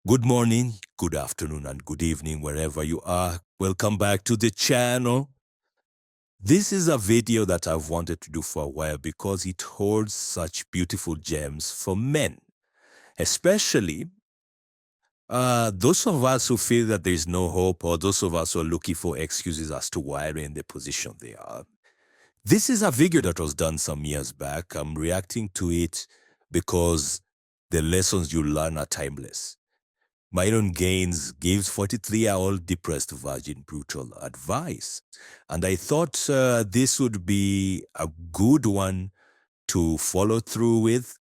Good morning, good afternoon, and good evening, wherever you are. Welcome back to the channel. This is a video that I've wanted to do for a while because it holds such beautiful gems for men, especially those of us who feel that there is no hope, or those of us who are looking for excuses as to why they're in the position they are. This is a video that was done some years back. I'm reacting to it because the lessons you learn are timeless. Myron gives 43-year-old depressed virgin brutal advice. And I thought this would be a good one to follow through with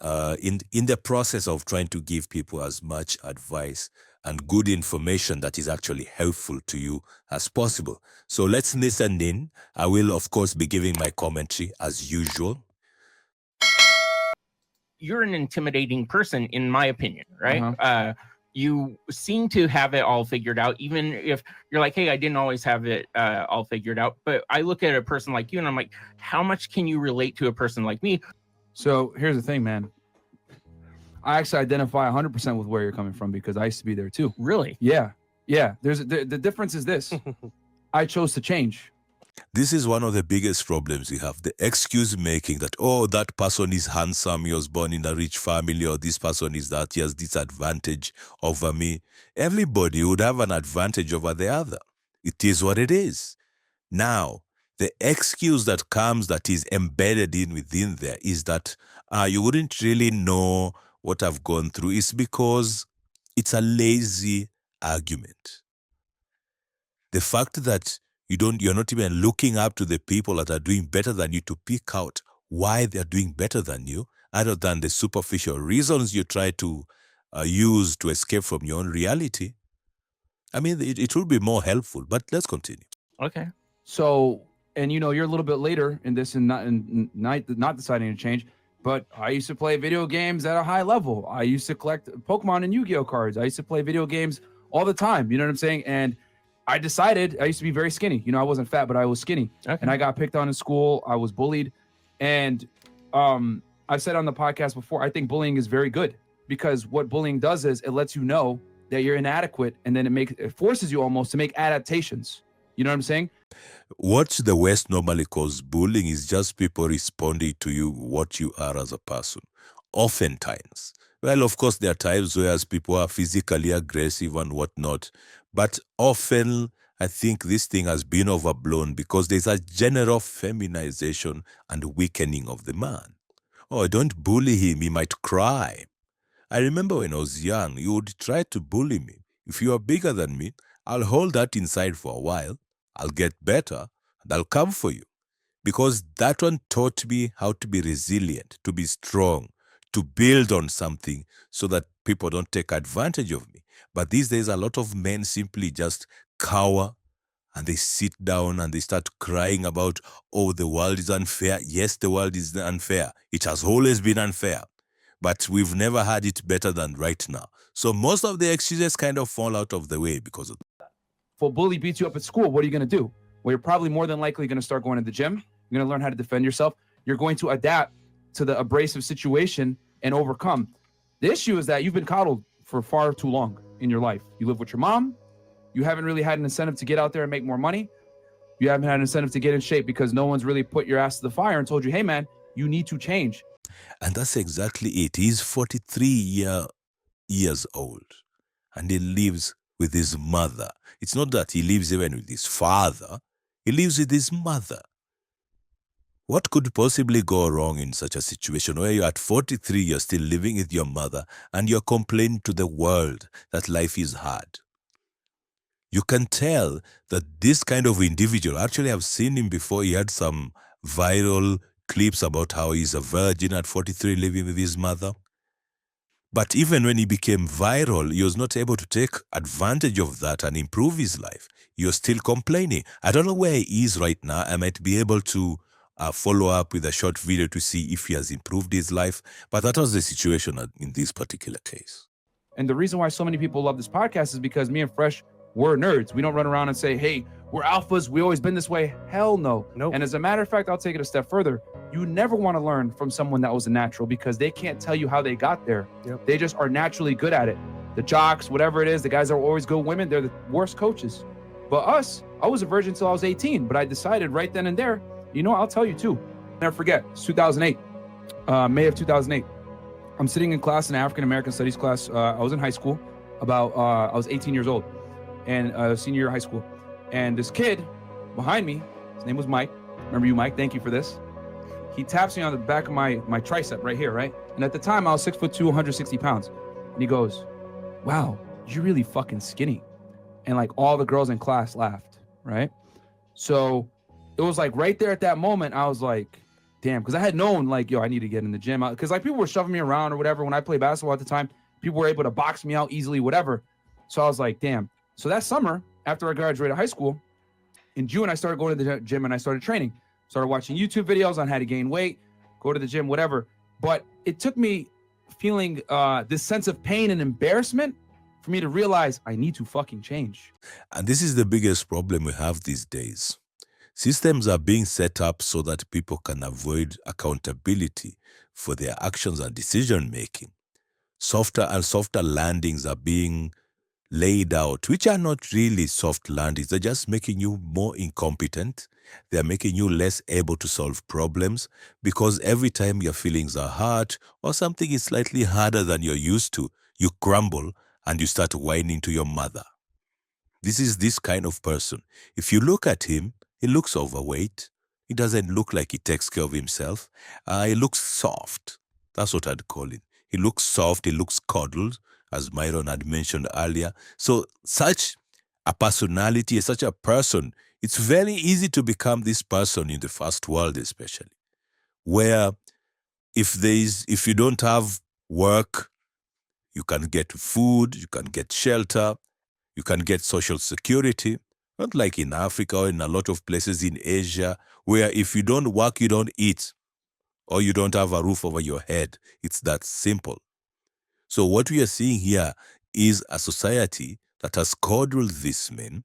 in the process of trying to give people as much advice and good information that is actually helpful to you as possible. So let's listen in. I will, of course, be giving my commentary as usual. You're an intimidating person, in my opinion, right? You seem to have it all figured out, even if you're like, hey, I didn't always have it all figured out. But I look at a person like you and I'm like, how much can you relate to a person like me? So here's the thing, man. I actually identify 100% with where you're coming from because I used to be there too. Really? Yeah. The difference is this. I chose to change. This is one of the biggest problems we have, the excuse making that, oh, that person is handsome, he was born in a rich family, or this person is that, he has this advantage over me. Everybody would have an advantage over the other. It is what it is. Now, the excuse that comes that is embedded within there is that you wouldn't really know what I've gone through. It's because it's a lazy argument. The fact that you're not even looking up to the people that are doing better than you to pick out why they're doing better than you, other than the superficial reasons you try to use to escape from your own reality. I mean, it will be more helpful, but let's continue. Okay. So, and you're a little bit later in this and not deciding to change, but I used to play video games at a high level. I used to collect Pokemon and Yu-Gi-Oh cards. I used to play video games all the time. You know what I'm saying? And I decided I used to be very skinny. I wasn't fat, but I was skinny. Okay. And I got picked on in school. I was bullied. And I've said on the podcast before, I think bullying is very good because what bullying does is it lets you know that you're inadequate. And then it forces you almost to make adaptations. You know what I'm saying? What the West normally calls bullying is just people responding to you, what you are as a person. Oftentimes. Well, of course, there are times where people are physically aggressive and whatnot. But often, I think this thing has been overblown because there's a general feminization and weakening of the man. Oh, don't bully him, he might cry. I remember when I was young, you would try to bully me. If you are bigger than me, I'll hold that inside for a while. I'll get better, and I'll come for you. Because that one taught me how to be resilient, to be strong, to build on something so that people don't take advantage of me. But these days, a lot of men simply just cower and they sit down and they start crying about, oh, the world is unfair. Yes, the world is unfair. It has always been unfair. But we've never had it better than right now. So most of the excuses kind of fall out of the way because of that. If a bully beats you up at school, what are you going to do? Well, you're probably more than likely going to start going to the gym. You're going to learn how to defend yourself. You're going to adapt to the abrasive situation and overcome. The issue is that you've been coddled for far too long in your life. You live with your mom. You haven't really had an incentive to get out there and make more money. You haven't had an incentive to get in shape because no one's really put your ass to the fire and told you, hey, man, you need to change. And that's exactly it. He's 43 years old and he lives with his mother. It's not that he lives even with his father. He lives with his mother. What could possibly go wrong in such a situation where you're at 43, you're still living with your mother and you're complaining to the world that life is hard? You can tell that this kind of individual, actually I've seen him before, he had some viral clips about how he's a virgin at 43 living with his mother. But even when he became viral, he was not able to take advantage of that and improve his life. He was still complaining. I don't know where he is right now. I might be able to follow up with a short video to see if he has improved his life. But that was the situation in this particular case. And the reason why so many people love this podcast is because me and Fresh, we're nerds. We don't run around and say, hey, we're alphas. We always been this way. Hell no. Nope. And as a matter of fact, I'll take it a step further. You never want to learn from someone that was a natural because they can't tell you how they got there. Yep. They just are naturally good at it. the jocks, whatever it is, the guys that are always good women, they're the worst coaches. But us, I was a virgin until I was 18, but I decided right then and there, you know, I'll tell you too. Never forget, it's 2008, May of 2008. I'm sitting in class, in African American Studies class. I was in high school, I was 18 years old, and senior year of high school. And this kid behind me, his name was Mike. Remember you, Mike? Thank you for this. He taps me on the back of my tricep right here, right? And at the time, I was 6'2", 160 pounds. And he goes, wow, you're really fucking skinny. And like all the girls in class laughed, right? So it was like right there at that moment, I was like, damn, because I had known like, yo, I need to get in the gym. Because like people were shoving me around or whatever. When I played basketball at the time, people were able to box me out easily, whatever. So I was like, damn. So that summer, after I graduated high school, in June, I started going to the gym and I started training. Started watching YouTube videos on how to gain weight, go to the gym, whatever. But it took me feeling this sense of pain and embarrassment for me to realize I need to fucking change. And this is the biggest problem we have these days. Systems are being set up so that people can avoid accountability for their actions and decision making. Softer and softer landings are being laid out, which are not really soft landings. They're just making you more incompetent. They're making you less able to solve problems because every time your feelings are hurt or something is slightly harder than you're used to, you crumble and you start whining to your mother. This is this kind of person. If you look at him, he looks overweight. He doesn't look like he takes care of himself. He looks soft. That's what I'd call it. He looks soft. He looks coddled, as Myron had mentioned earlier. So such a personality, such a person, it's very easy to become this person in the first world especially, where if you don't have work, you can get food, you can get shelter, you can get social security, not like in Africa or in a lot of places in Asia, where if you don't work, you don't eat, or you don't have a roof over your head. It's that simple. So what we are seeing here is a society that has coddled these men.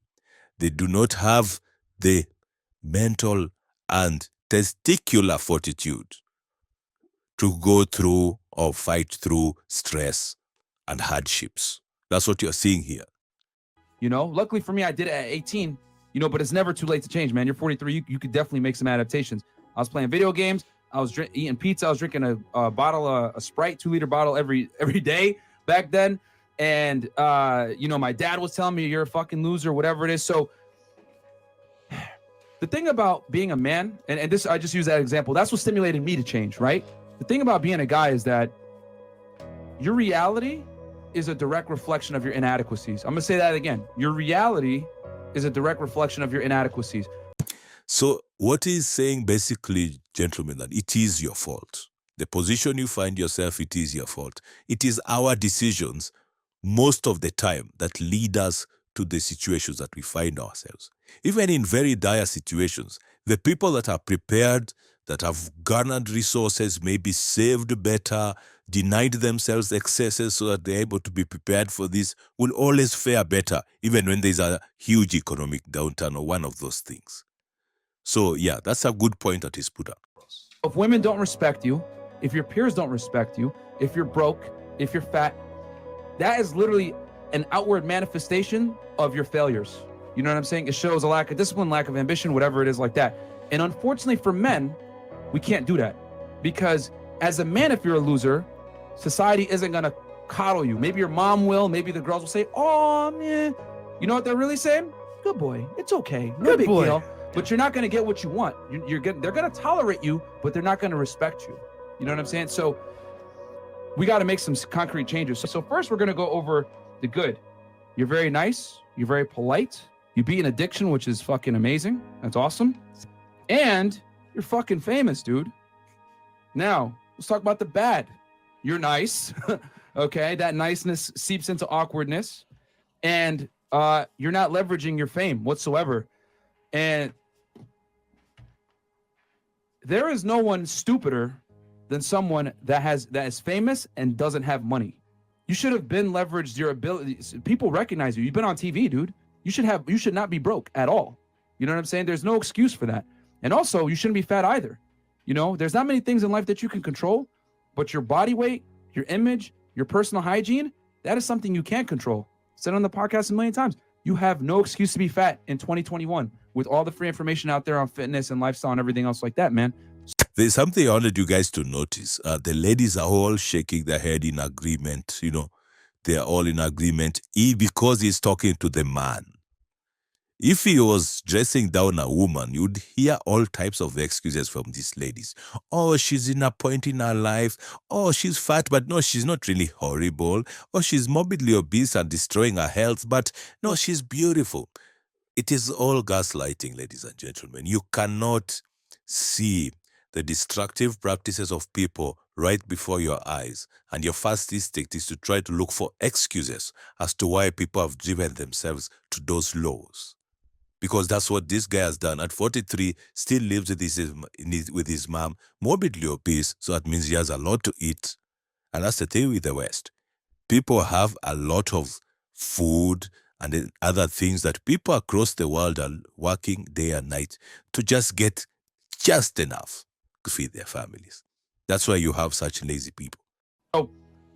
They do not have the mental and testicular fortitude to go through or fight through stress and hardships. That's what you're seeing here. You know, luckily for me, I did it at 18, you know, but it's never too late to change, man. You're 43, you could definitely make some adaptations. I was playing video games. I was eating pizza. I was drinking a bottle, a Sprite, 2-liter bottle every day back then. And, you know, my dad was telling me you're a fucking loser, whatever it is. So the thing about being a man, and this, I just use that example. That's what stimulated me to change, right? The thing about being a guy is that your reality is a direct reflection of your inadequacies. I'm going to say that again. Your reality is a direct reflection of your inadequacies. So what he's saying basically, gentlemen, that it is your fault. The position you find yourself, it is your fault. It is our decisions most of the time that lead us to the situations that we find ourselves. Even in very dire situations, the people that are prepared, that have garnered resources, maybe saved better, denied themselves excesses so that they're able to be prepared for this, will always fare better, even when there's a huge economic downturn or one of those things. So yeah, that's a good point that is put up. If women don't respect you, if your peers don't respect you, if you're broke, if you're fat, that is literally an outward manifestation of your failures. You know what I'm saying? It shows a lack of discipline, lack of ambition, whatever it is like that. And unfortunately for men, we can't do that. Because as a man, if you're a loser, society isn't gonna coddle you. Maybe your mom will, maybe the girls will say, oh man, you know what they're really saying? Good boy, it's okay, no big deal. But you're not gonna get what you want. They're gonna tolerate you, but they're not gonna respect you. You know what I'm saying? So we gotta make some concrete changes. So first we're gonna go over the good. You're very nice, you're very polite, you beat an addiction, which is fucking amazing. That's awesome. And you're fucking famous, dude. Now, let's talk about the bad. You're nice, okay? That niceness seeps into awkwardness, and you're not leveraging your fame whatsoever. And there is no one stupider than someone that is famous and doesn't have money. You should have been leveraged your abilities. People recognize you. You've been on TV, dude. You should not be broke at all. You know what I'm saying? There's no excuse for that. And also, you shouldn't be fat either. You know, there's not many things in life that you can control, but your body weight, your image, your personal hygiene, That is something you can't control. Said on the podcast a million times. You have no excuse to be fat in 2021 with all the free information out there on fitness and lifestyle and everything else like that, man. There's something I wanted you guys to notice. The ladies are all shaking their head in agreement. They are all in agreement because he's talking to the man. If he was dressing down a woman, you'd hear all types of excuses from these ladies. Oh, she's in a point in her life. Oh, she's fat, but no, she's not really horrible. Oh, she's morbidly obese and destroying her health, but no, she's beautiful. It is all gaslighting, ladies and gentlemen. You cannot see the destructive practices of people right before your eyes. And your first instinct is to try to look for excuses as to why people have driven themselves to those lows. Because that's what this guy has done. At 43, still lives with his mom, morbidly obese, so that means he has a lot to eat. And that's the thing with the West. People have a lot of food and other things that people across the world are working day and night to just get just enough to feed their families. That's why you have such lazy people. So,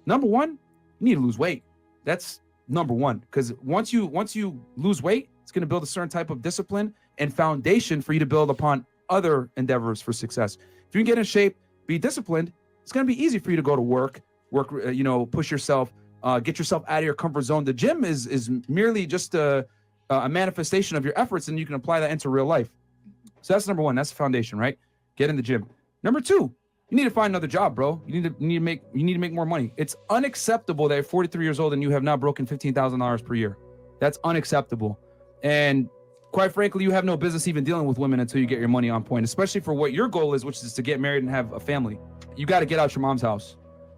number one, you need to lose weight. That's number one. Because once you lose weight, it's going to build a certain type of discipline and foundation for you to build upon other endeavors for success. If you can get in shape, be disciplined, it's going to be easy for you to go to work, push yourself, get yourself out of your comfort zone. The gym is merely just a manifestation of your efforts, and you can apply that into real life. So that's number one. That's the foundation, right? Get in the gym. Number two, you need to find another job, bro. You need to make more money. It's unacceptable that you're 43 years old and you have not broken $15,000 per year. That's unacceptable. And quite frankly, you have no business even dealing with women until you get your money on point, especially for what your goal is, which is to get married and have a family. You got to get out your mom's house.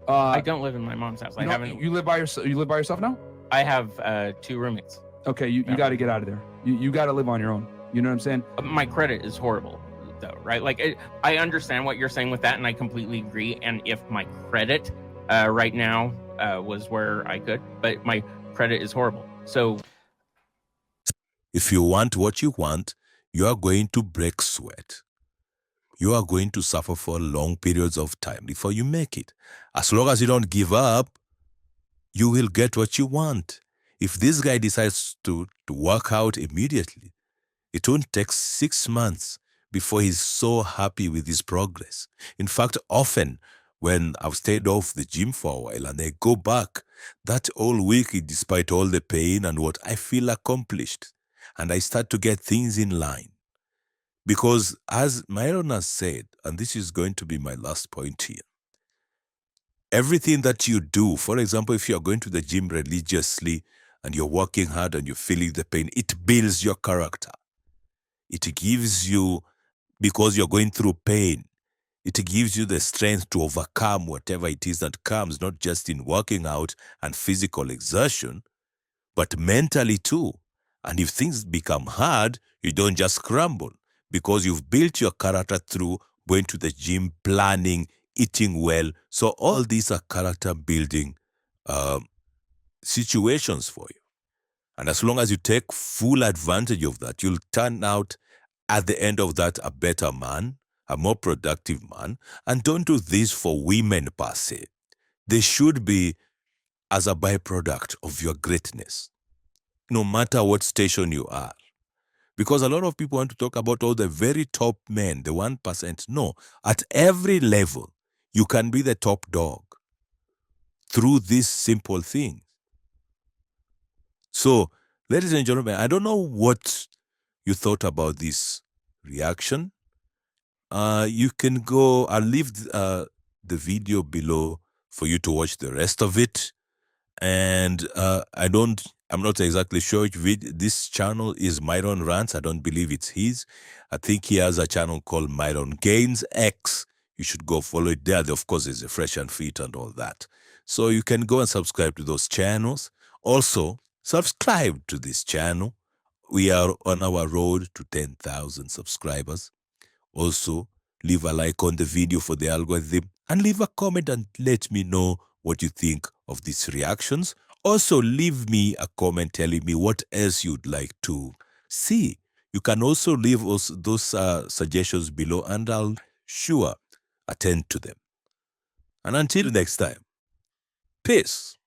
I don't live in my mom's house. You live by yourself. You live by yourself now? I have 2 roommates. Okay, you got to get out of there. You got to live on your own. You know what I'm saying? My credit is horrible, though, right? Like, I understand what you're saying with that, and I completely agree. And if my credit right now was where I could, but my credit is horrible. So if you want what you want, you are going to break sweat. You are going to suffer for long periods of time before you make it. As long as you don't give up, you will get what you want. If this guy decides to work out immediately, it won't take 6 months before he's so happy with his progress. In fact, often when I've stayed off the gym for a while and I go back, that whole week, despite all the pain and what, I feel accomplished. And I start to get things in line. Because as Myron has said, and this is going to be my last point here, everything that you do, for example, if you're going to the gym religiously and you're working hard and you're feeling the pain, it builds your character. It gives you, because you're going through pain, it gives you the strength to overcome whatever it is that comes, not just in working out and physical exertion, but mentally too. And if things become hard, you don't just crumble because you've built your character through going to the gym, planning, eating well. So all these are character building situations for you. And as long as you take full advantage of that, you'll turn out at the end of that a better man, a more productive man. And don't do this for women per se. They should be as a byproduct of your greatness, no matter what station you are. Because a lot of people want to talk about all the very top men, the 1%. No, at every level, you can be the top dog through these simple things. So, ladies and gentlemen, I don't know what you thought about this reaction. You can go, I'll leave the video below for you to watch the rest of it. And I'm not exactly sure which this channel is Myron Rants. I don't believe it's his. I think he has a channel called Myron Gains X. You should go follow it there. Of course, there's a fresh and fit and all that. So you can go and subscribe to those channels. Also, subscribe to this channel. We are on our road to 10,000 subscribers. Also, leave a like on the video for the algorithm and leave a comment and let me know what you think of these reactions. Also, leave me a comment telling me what else you'd like to see. You can also leave us those suggestions below and I'll sure attend to them. And until next time, peace.